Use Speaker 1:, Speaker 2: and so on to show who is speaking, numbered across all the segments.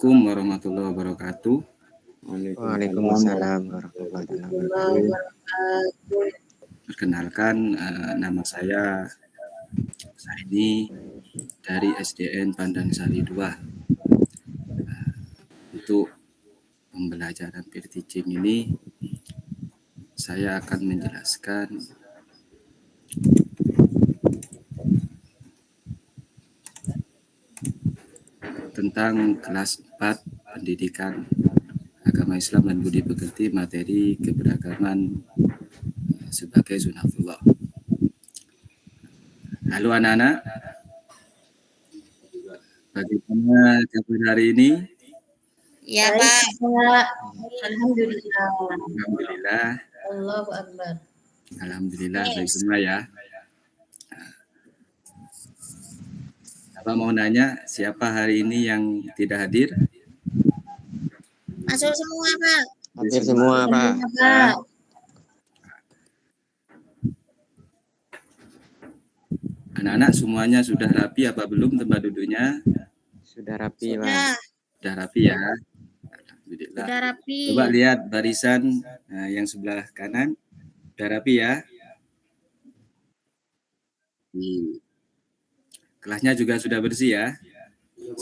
Speaker 1: Assalamualaikum warahmatullahi wabarakatuh.
Speaker 2: Waalaikumsalam warahmatullahi wabarakatuh.
Speaker 1: Perkenalkan, nama saya Saini dari SDN Pandan Sari 2. Untuk pembelajaran peer teaching ini, saya akan menjelaskan tentang kelas 4 pendidikan agama Islam dan budi pekerti materi keberagaman sebagai sunatullah. Halo anak-anak, bagaimana kabar hari ini?
Speaker 3: Ya Pak.
Speaker 2: Alhamdulillah.
Speaker 1: Alhamdulillah.
Speaker 2: Allahu Akbar.
Speaker 1: Alhamdulillah baik semua ya. Apa mau nanya siapa hari ini yang tidak hadir?
Speaker 3: Masuk semua Pak.
Speaker 2: Hadir semua Pak.
Speaker 1: Nah, anak-anak semuanya sudah rapi apa belum tempat duduknya?
Speaker 2: Sudah rapi Pak.
Speaker 1: Sudah rapi ya. Alhamdulillah.
Speaker 3: Sudah rapi.
Speaker 1: Coba lihat barisan yang sebelah kanan. Sudah rapi ya. Kelasnya juga sudah bersih ya.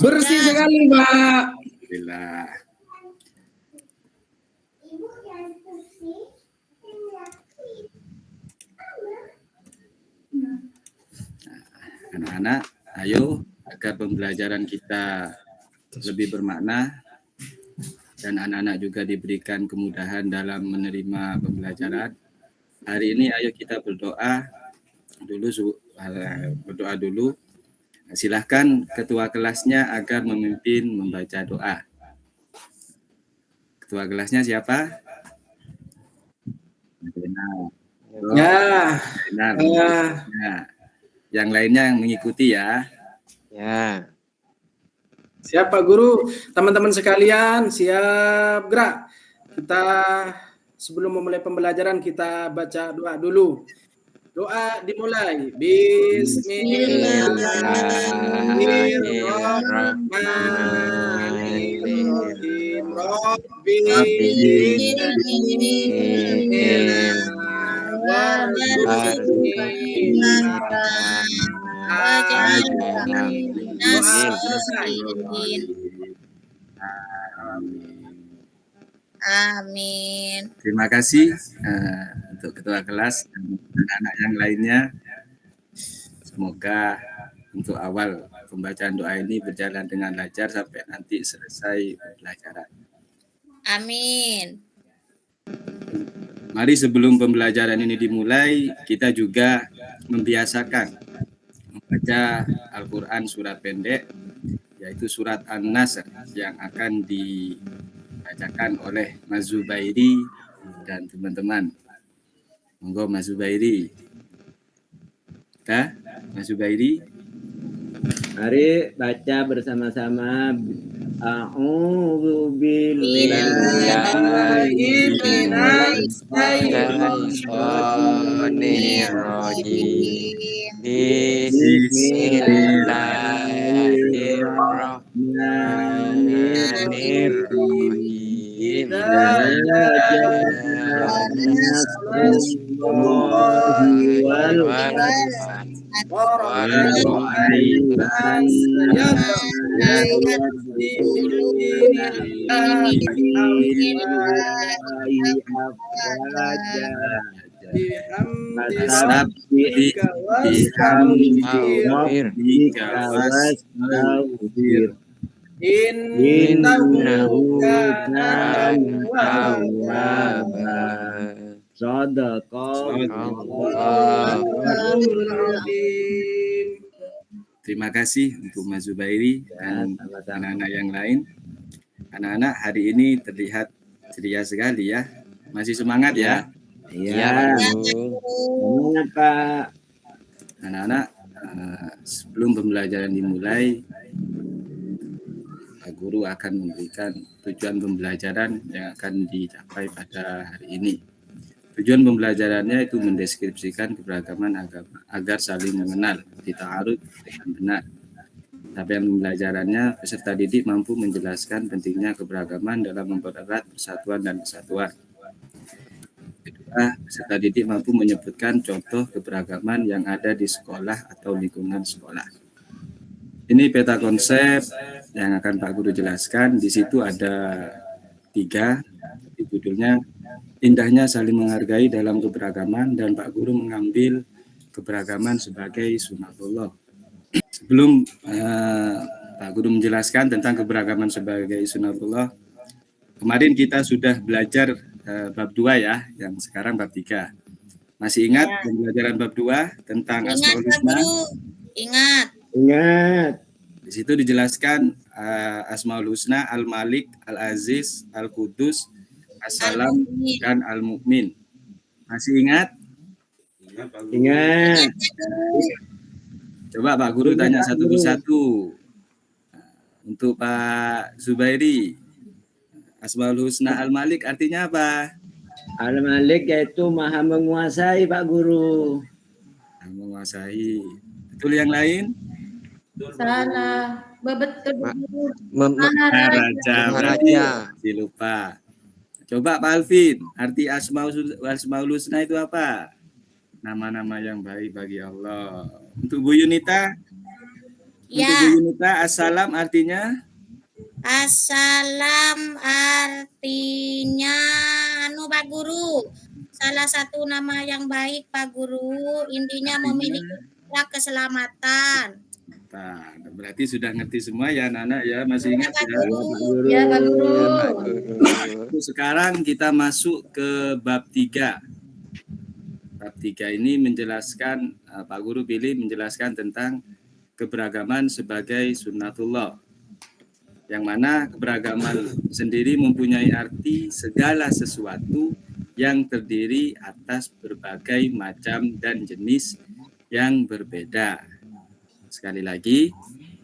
Speaker 4: Bersih sekali Pak.
Speaker 1: Alhamdulillah. Anak-anak, ayo agar pembelajaran kita lebih bermakna dan anak-anak juga diberikan kemudahan dalam menerima pembelajaran. Hari ini ayo kita berdoa dulu. Silahkan ketua kelasnya agar memimpin membaca doa. Ketua kelasnya siapa?
Speaker 4: Ya.
Speaker 1: Yang lainnya yang mengikuti ya.
Speaker 2: Ya.
Speaker 4: Siap Pak Guru, teman-teman sekalian, siap gerak. Kita sebelum memulai pembelajaran kita baca doa dulu. Doa dimulai. Bismillahirrahmanirrahim.
Speaker 3: Amin.
Speaker 1: Terima kasih untuk ketua kelas dan anak-anak yang lainnya. Semoga untuk awal pembacaan doa ini berjalan dengan lancar sampai nanti selesai pembelajaran.
Speaker 3: Amin.
Speaker 1: Mari sebelum pembelajaran ini dimulai, kita juga membiasakan membaca Al-Quran surat pendek, yaitu surat An-Nasr yang akan dibacakan oleh Mas Zubairi dan teman-teman. Monggo Mas Zubairi. Mas Zubairi.
Speaker 5: Mari baca bersama-sama. A'udzu billahi
Speaker 2: minasyaitonir rajim. Bismillahirrahmanirrahim.
Speaker 5: Innahu kana tawwaba.
Speaker 1: Terima kasih untuk Mas Zubairi dan anak-anak yang lain. Anak-anak hari ini terlihat ceria sekali ya. Masih semangat ya?
Speaker 5: Iya. Semangat Pak.
Speaker 1: Anak-anak, sebelum pembelajaran dimulai, Pak Guru akan memberikan tujuan pembelajaran yang akan dicapai pada hari ini. Tujuan pembelajarannya itu mendeskripsikan keberagaman agama agar saling mengenal, dita'aruf dengan benar. capaian pembelajarannya, peserta didik mampu menjelaskan pentingnya keberagaman dalam mempererat persatuan dan kesatuan. Kedua, peserta didik mampu menyebutkan contoh keberagaman yang ada di sekolah atau lingkungan sekolah. Ini peta konsep yang akan Pak Guru jelaskan. Di situ ada 3, judulnya indahnya saling menghargai dalam keberagaman, dan Pak Guru mengambil keberagaman sebagai sunatullah. Sebelum Pak Guru menjelaskan tentang keberagaman sebagai sunatullah, kemarin kita sudah belajar bab 2 ya, yang sekarang bab 3. Masih ingat pembelajaran bab 2 tentang
Speaker 3: Ingat
Speaker 1: Asmaul
Speaker 3: Pak
Speaker 1: Husna?
Speaker 3: Guru. Ingat.
Speaker 5: Ingat.
Speaker 1: Di situ dijelaskan Asmaul Husna, Al-Malik, Al-Aziz, Al-Qudus, As-Salam,
Speaker 3: Al-Mu'min.
Speaker 1: dan Al-Mu'min. Masih ingat?
Speaker 5: Ingat.
Speaker 1: Coba Pak Guru
Speaker 5: Ingat,
Speaker 1: tanya
Speaker 5: Pak
Speaker 1: satu
Speaker 5: Guru.
Speaker 1: persatu. Untuk Pak Zubairi, Asmaul Husna Al-Malik artinya apa?
Speaker 5: Al-Malik yaitu maha menguasai, Pak Guru.
Speaker 1: Menguasai. Betul yang lain?
Speaker 6: Salah. Betul.
Speaker 1: Raja.
Speaker 2: Maharaja.
Speaker 1: Masih lupa. Coba Pak Alvin, arti Asmaul Husna itu apa? Nama-nama yang baik bagi Allah. Untuk Bu Yunita? Untuk
Speaker 3: Ya.
Speaker 1: Bu Yunita, Assalam artinya?
Speaker 3: Assalam artinya Pak Guru. Salah satu nama yang baik Pak Guru, intinya memiliki keselamatan.
Speaker 1: Nah, berarti sudah ngerti semua ya anak-anak ya, masih ingat
Speaker 3: Pak
Speaker 1: ya?
Speaker 3: Guru.
Speaker 6: Ya, Pak Guru.
Speaker 2: Pak Guru.
Speaker 1: Sekarang kita masuk ke bab 3. Bab 3 ini menjelaskan, Pak Guru pilih menjelaskan tentang keberagaman sebagai sunnatullah. Yang mana keberagaman sendiri mempunyai arti segala sesuatu yang terdiri atas berbagai macam dan jenis yang berbeda. Sekali lagi,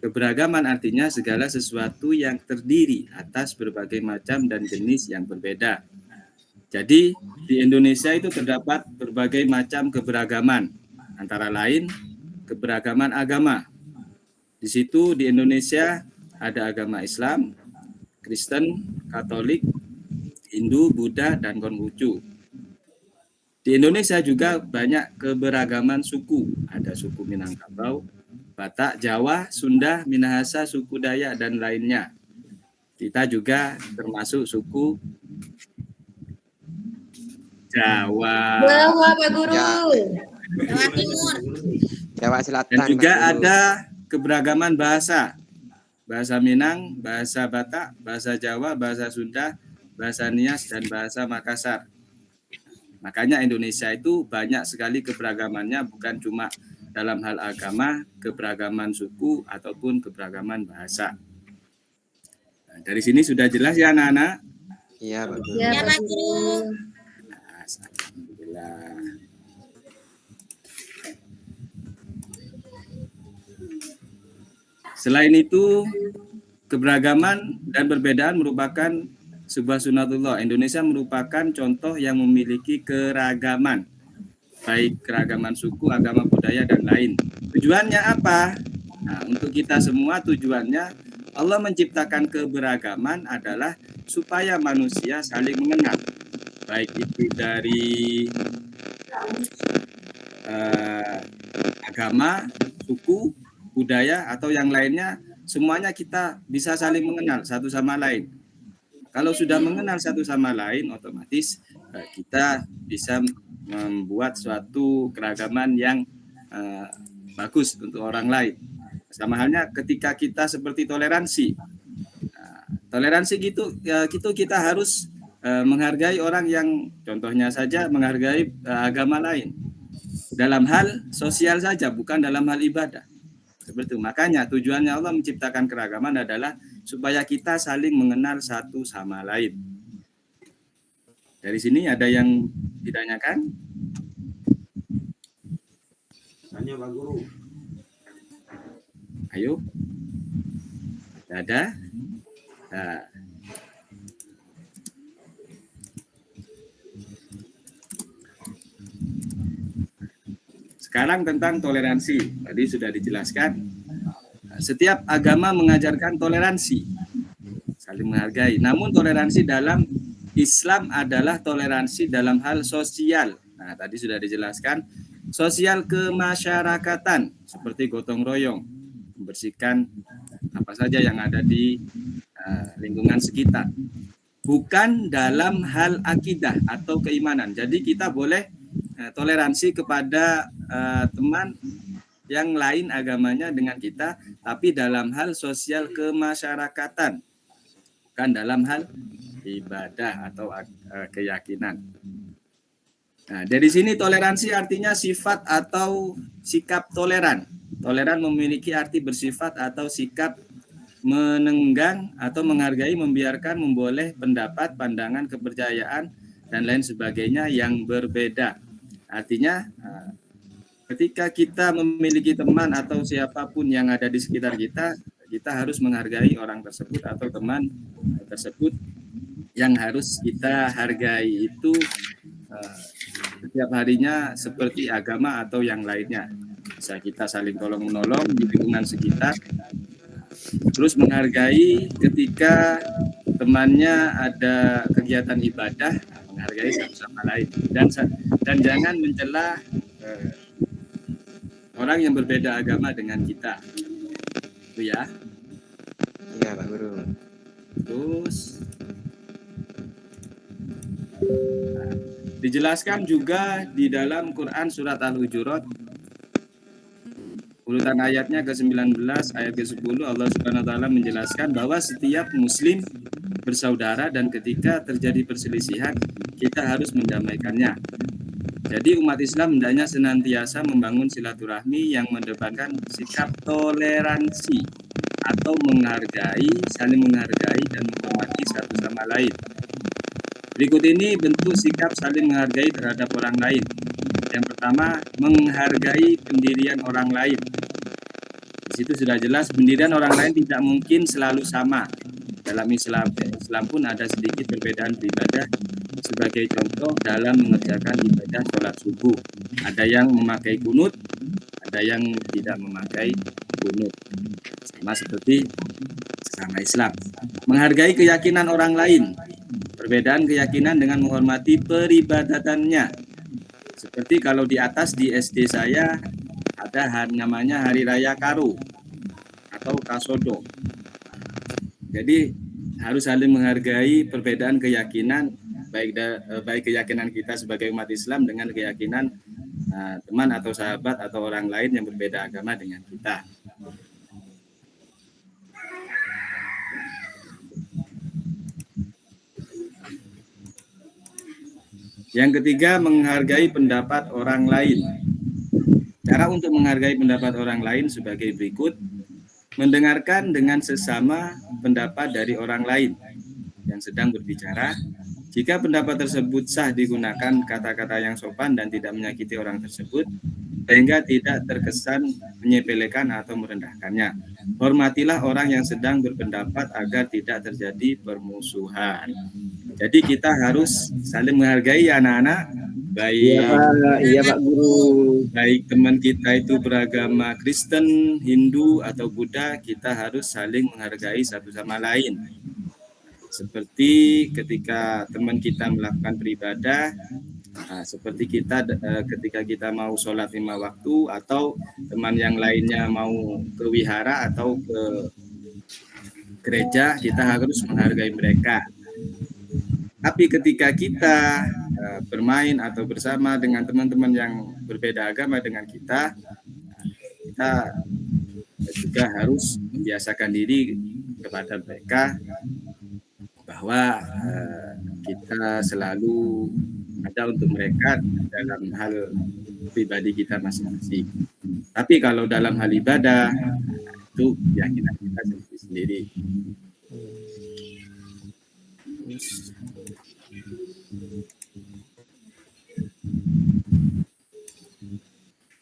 Speaker 1: keberagaman artinya segala sesuatu yang terdiri atas berbagai macam dan jenis yang berbeda. Jadi, di Indonesia itu terdapat berbagai macam keberagaman, antara lain keberagaman agama. Di situ di Indonesia ada agama Islam, Kristen, Katolik, Hindu, Buddha, dan Konghucu. Di Indonesia juga banyak keberagaman suku. Ada suku Minangkabau, Batak, Jawa, Sunda, Minahasa, suku Dayak, dan lainnya. Kita juga termasuk suku Jawa.
Speaker 6: Jawa, Pak Guru.
Speaker 2: Ya.
Speaker 3: Jawa Timur.
Speaker 2: Jawa
Speaker 1: Dan
Speaker 2: Selatan.
Speaker 1: juga
Speaker 2: Pak Guru.
Speaker 1: ada keberagaman bahasa. Bahasa Minang, bahasa Batak, bahasa Jawa, bahasa Sunda, bahasa Nias, dan bahasa Makassar. Makanya Indonesia itu banyak sekali keberagamannya, bukan cuma dalam hal agama, keberagaman suku, ataupun keberagaman bahasa. Nah, dari sini sudah jelas ya anak-anak?
Speaker 2: Iya, Pak Guru.
Speaker 6: Ya,
Speaker 3: Ya,
Speaker 6: Pak
Speaker 3: Pak
Speaker 6: Guru.
Speaker 3: Guru.
Speaker 1: Alhamdulillah. Selain itu, keberagaman dan perbedaan merupakan sebuah sunatullah. Indonesia merupakan contoh yang memiliki keragaman, baik keragaman suku, agama, budaya, dan lain. Tujuannya apa? Nah, untuk kita semua tujuannya Allah menciptakan keberagaman adalah supaya manusia saling mengenal, baik itu dari agama, suku, budaya, atau yang lainnya, semuanya kita bisa saling mengenal satu sama lain. Kalau sudah mengenal satu sama lain, otomatis kita bisa membuat suatu keragaman yang bagus untuk orang lain. Sama halnya ketika kita seperti toleransi. Toleransi gitu kita harus menghargai orang yang, contohnya saja menghargai agama lain. Dalam hal sosial saja, bukan dalam hal ibadah. Seperti itu. Makanya tujuannya Allah menciptakan keragaman adalah supaya kita saling mengenal satu sama lain. Dari sini ada yang ditanyakan?
Speaker 4: Tanya Pak Guru.
Speaker 1: Ayo. Ada? Nah. Sekarang tentang toleransi. Tadi sudah dijelaskan. setiap agama mengajarkan toleransi, saling menghargai. Namun toleransi dalam Islam adalah toleransi dalam hal sosial. Nah, tadi sudah dijelaskan, sosial kemasyarakatan seperti gotong royong, membersihkan apa saja yang ada di lingkungan sekitar. Bukan dalam hal akidah atau keimanan. Jadi kita boleh toleransi kepada teman yang lain agamanya dengan kita, tapi dalam hal sosial kemasyarakatan, bukan dalam hal ibadah atau keyakinan. Nah, dari sini toleransi artinya sifat atau sikap toleran. Toleran memiliki arti bersifat atau sikap menenggang atau menghargai, membiarkan, memboleh pendapat, pandangan, kepercayaan, dan lain sebagainya yang berbeda. Artinya ketika kita memiliki teman atau siapapun yang ada di sekitar kita, kita harus menghargai orang tersebut atau teman tersebut. Yang harus kita hargai itu setiap harinya seperti agama atau yang lainnya. Bisa kita saling tolong-menolong di lingkungan sekitar. Terus menghargai ketika temannya ada kegiatan ibadah, menghargai satu sama lain. Dan jangan mencela orang yang berbeda agama dengan kita. Itu ya.
Speaker 2: Iya, Pak Guru.
Speaker 1: Terus dijelaskan juga di dalam Quran surat Al-Hujurat urutan ayatnya ke-19 ayat ke-10, Allah Subhanahu wa taala menjelaskan bahwa setiap muslim bersaudara dan ketika terjadi perselisihan kita harus mendamaikannya. Jadi umat Islam hendaknya senantiasa membangun silaturahmi yang mendepankan sikap toleransi atau menghargai, saling menghargai dan menghormati satu sama lain. Berikut ini bentuk sikap saling menghargai terhadap orang lain. Yang pertama, menghargai pendirian orang lain. Di situ sudah jelas pendirian orang lain tidak mungkin selalu sama. Dalam Islam pun ada sedikit perbedaan beribadah. Sebagai contoh dalam mengerjakan ibadah sholat subuh, ada yang memakai kunut, ada yang tidak memakai kunut. Sama seperti sesama Islam. Menghargai keyakinan orang lain. Perbedaan keyakinan dengan menghormati peribadatannya. Seperti kalau di atas di SD saya ada namanya Hari Raya Karu atau Kasodo. Jadi harus saling menghargai perbedaan keyakinan, baik keyakinan kita sebagai umat Islam dengan keyakinan teman atau sahabat atau orang lain yang berbeda agama dengan kita. Yang ketiga, menghargai pendapat orang lain. Cara untuk menghargai pendapat orang lain sebagai berikut: mendengarkan dengan sesama pendapat dari orang lain yang sedang berbicara. Jika pendapat tersebut sah, digunakan kata-kata yang sopan dan tidak menyakiti orang tersebut, sehingga tidak terkesan menyepelekan atau merendahkannya. Hormatilah orang yang sedang berpendapat agar tidak terjadi permusuhan. Jadi kita harus saling menghargai ya anak-anak,
Speaker 5: Iya Pak Guru.
Speaker 1: baik teman kita itu beragama Kristen, Hindu atau Buddha, kita harus saling menghargai satu sama lain. Seperti ketika teman kita melakukan beribadah, seperti kita ketika kita mau sholat 5 waktu, atau teman yang lainnya mau ke wihara atau ke gereja, kita harus menghargai mereka. Tapi ketika kita bermain atau bersama dengan teman-teman yang berbeda agama dengan kita, kita juga harus membiasakan diri kepada mereka bahwa kita selalu ada untuk mereka dalam hal pribadi kita masing-masing. Tapi kalau dalam hal ibadah, itu keyakinan kita sendiri.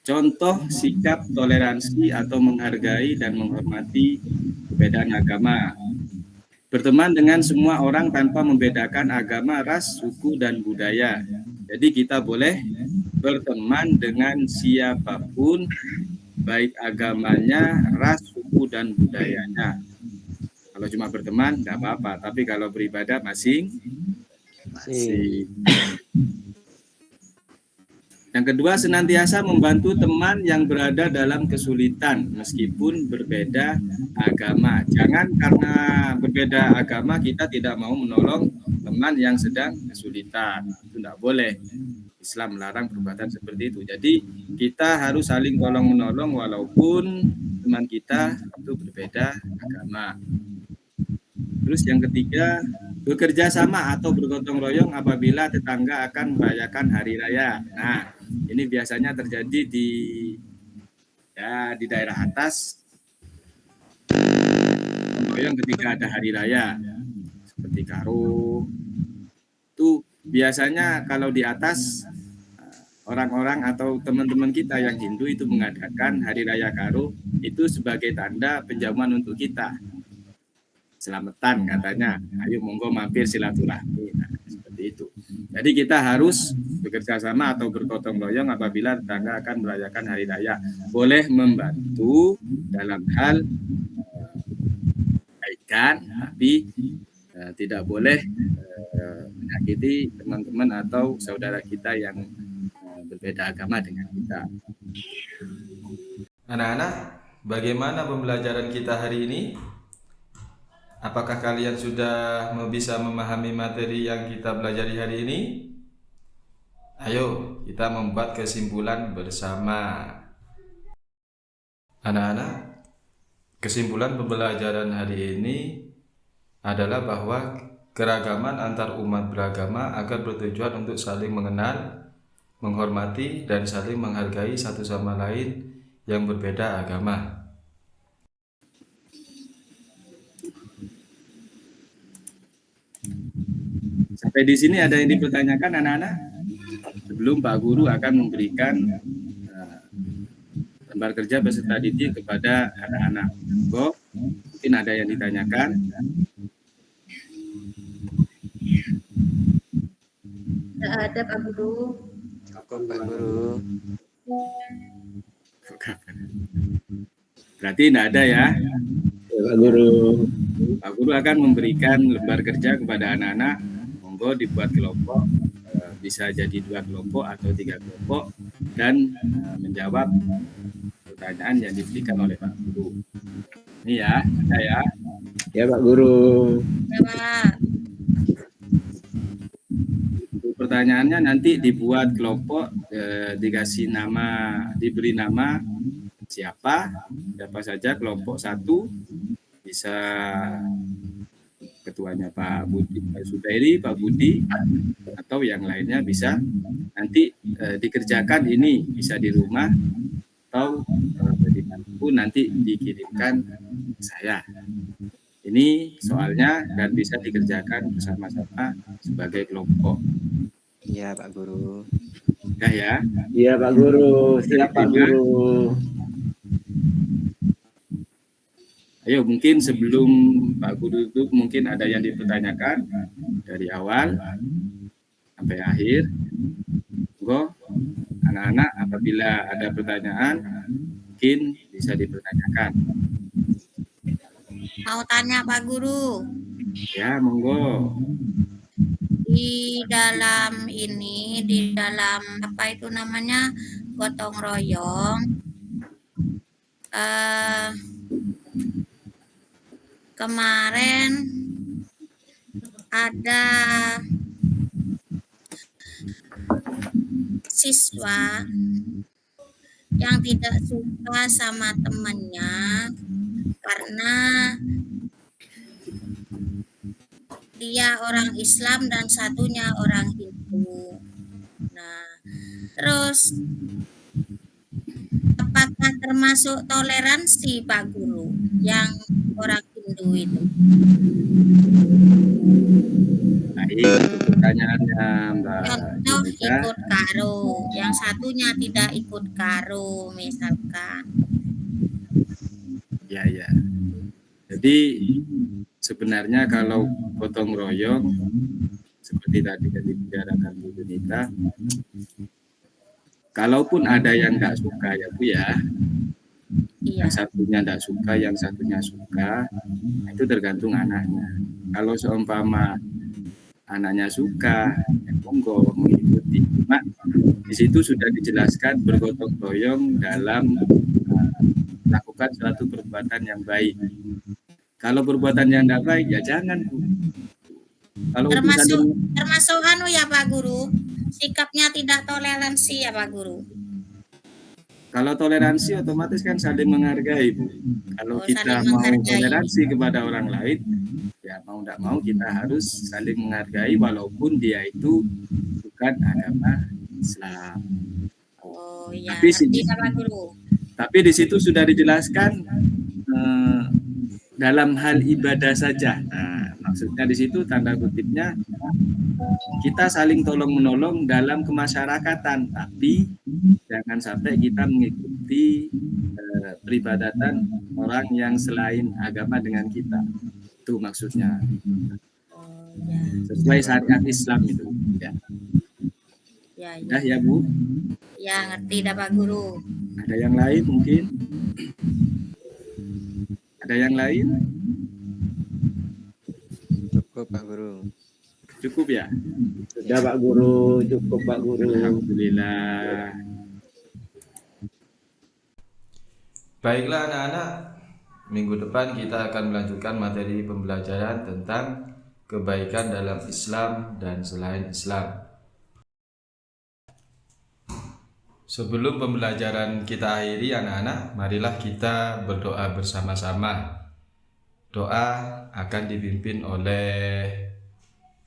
Speaker 1: Contoh sikap toleransi atau menghargai dan menghormati perbedaan agama. Berteman dengan semua orang tanpa membedakan agama, ras, suku, dan budaya. Jadi kita boleh berteman dengan siapapun, baik agamanya, ras, suku, suku dan budayanya. Kalau cuma berteman tidak apa-apa, tapi kalau beribadah masing. Yang kedua, senantiasa membantu teman yang berada dalam kesulitan meskipun berbeda agama. Jangan karena berbeda agama kita tidak mau menolong teman yang sedang kesulitan. Itu tidak boleh. Islam melarang perbuatan seperti itu. Jadi kita harus saling tolong-menolong walaupun teman kita itu berbeda agama. Terus yang ketiga, bekerja sama atau bergotong royong apabila tetangga akan merayakan hari raya. Nah, ini biasanya terjadi di daerah atas, royong ketika ada hari raya seperti Karo. Itu biasanya kalau di atas orang-orang atau teman-teman kita yang Hindu itu mengadakan hari raya Karo itu sebagai tanda penjamuan untuk kita. Selamatan katanya, ayo monggo mampir silaturahmi. Nah, seperti itu. Jadi kita harus bekerja sama atau bergotong royong apabila tetangga akan merayakan hari raya. Boleh membantu dalam hal kebaikan, tapi tidak boleh menyakiti teman-teman atau saudara kita yang berbeda agama dengan kita.
Speaker 7: Anak-anak, bagaimana pembelajaran kita hari ini? Apakah kalian sudah bisa memahami materi yang kita pelajari hari ini? Ayo, kita membuat kesimpulan bersama. Anak-anak, kesimpulan pembelajaran hari ini adalah bahwa keragaman antar umat beragama akan bertujuan untuk saling mengenal, menghormati, dan saling menghargai satu sama lain yang berbeda agama.
Speaker 1: Sampai di sini ada yang dipertanyakan anak-anak? Sebelum Pak Guru akan memberikan lembar kerja beserta didik kepada anak-anak. Mungkin ada yang ditanyakan.
Speaker 6: Tidak ada Pak Guru.
Speaker 2: Cukup Pak Guru.
Speaker 1: Berarti tidak ada ya?
Speaker 5: Pak Guru.
Speaker 1: Pak Guru akan memberikan lembar kerja kepada anak-anak. Monggo dibuat kelompok, bisa jadi 2 kelompok atau 3 kelompok, dan menjawab pertanyaan yang diberikan oleh Pak Guru. Ini ya, ada ya.
Speaker 5: Ya Pak Guru.
Speaker 3: Ya, Pak.
Speaker 1: Pertanyaannya nanti dibuat kelompok, dikasih nama, diberi nama siapa saja kelompok 1, bisa ketuanya Pak Budi, Pak Sudairi, Pak Budi, atau yang lainnya bisa nanti dikerjakan ini bisa di rumah atau dimanapun nanti dikirimkan saya. Ini soalnya dan bisa dikerjakan bersama-sama sebagai kelompok.
Speaker 2: Iya Pak Guru.
Speaker 1: Ya.
Speaker 5: Iya Pak Guru, siap Pak Guru.
Speaker 1: Ayo mungkin sebelum Pak Guru itu mungkin ada yang dipertanyakan dari awal sampai akhir. Monggo anak-anak apabila ada pertanyaan mungkin bisa dipertanyakan.
Speaker 3: Mau tanya Pak Guru,
Speaker 1: Ya, monggo.
Speaker 3: di dalam apa itu namanya, gotong royong, kemarin ada siswa yang tidak suka sama temannya karena dia orang Islam dan satunya orang Hindu. Nah, terus apakah termasuk toleransi Pak Guru yang orang Hindu itu?
Speaker 1: Baik, untuk pertanyaannya Mbak
Speaker 3: Contoh
Speaker 1: Yunita.
Speaker 3: ikut karo, yang satunya tidak ikut karo misalkan.
Speaker 1: Ya. Jadi sebenarnya kalau gotong royong seperti tadi yang dibicarakan Bu Yunita, kalaupun ada yang nggak suka ya Bu ya,
Speaker 3: Iya.
Speaker 1: Yang satunya tidak suka, yang satunya suka, itu tergantung anaknya. Kalau seumpama anaknya suka, ya monggo mengikuti. Cuma di situ sudah dijelaskan bergotong royong dalam melakukan suatu perbuatan yang baik. Kalau perbuatan yang tidak baik, ya jangan, Bu. Kalau untuk
Speaker 3: Termasuk anu ya Pak Guru, sikapnya tidak toleransi ya Pak Guru.
Speaker 1: kalau toleransi otomatis kan saling menghargai, Bu. Kalau kita
Speaker 3: saling
Speaker 1: mau
Speaker 3: menghargai.
Speaker 1: toleransi kepada orang lain, ya mau tidak mau kita harus saling menghargai walaupun dia itu bukan agama Islam.
Speaker 3: Oh iya,
Speaker 1: Tapi
Speaker 3: ngerti Pak Guru.
Speaker 1: Tapi di situ sudah dijelaskan dalam hal ibadah saja. Nah, maksudnya di situ tanda kutipnya kita saling tolong menolong dalam kemasyarakatan, tapi jangan sampai kita mengikuti peribadatan orang yang selain agama dengan kita. Itu maksudnya.
Speaker 3: Oh ya.
Speaker 1: Sesuai syariat Islam itu. Ya.
Speaker 3: Ya, ya.
Speaker 1: Udah ya, Bu?
Speaker 3: Ya, ngerti dah Pak Guru.
Speaker 1: Ada yang lain mungkin? Ada yang lain?
Speaker 2: Cukup Pak Guru.
Speaker 1: Cukup ya?
Speaker 5: Sudah Pak Guru, cukup Pak Guru.
Speaker 1: Alhamdulillah.
Speaker 7: Baiklah anak-anak, minggu depan kita akan melanjutkan materi pembelajaran tentang kebaikan dalam Islam dan selain Islam. Sebelum pembelajaran kita akhiri anak-anak, marilah kita berdoa bersama-sama. Doa akan dipimpin oleh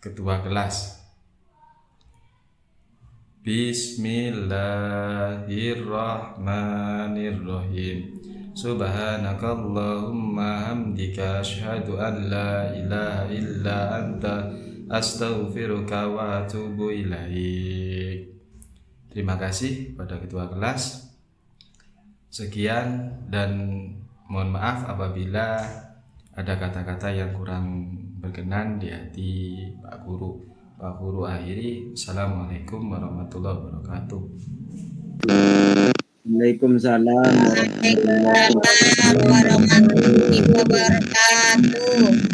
Speaker 7: ketua kelas. Bismillahirrahmanirrahim. Subhanakallahumma hamdika asyhadu an la ilaha illa anta astaghfiruka wa atubu ilaik. Terima kasih pada ketua kelas. Sekian dan mohon maaf apabila ada kata-kata yang kurang berkenan di hati Pak Guru. Pak Guru akhiri. Assalamualaikum warahmatullahi wabarakatuh.
Speaker 5: Waalaikumsalam.
Speaker 3: Waalaikumsalam warahmatullahi wabarakatuh.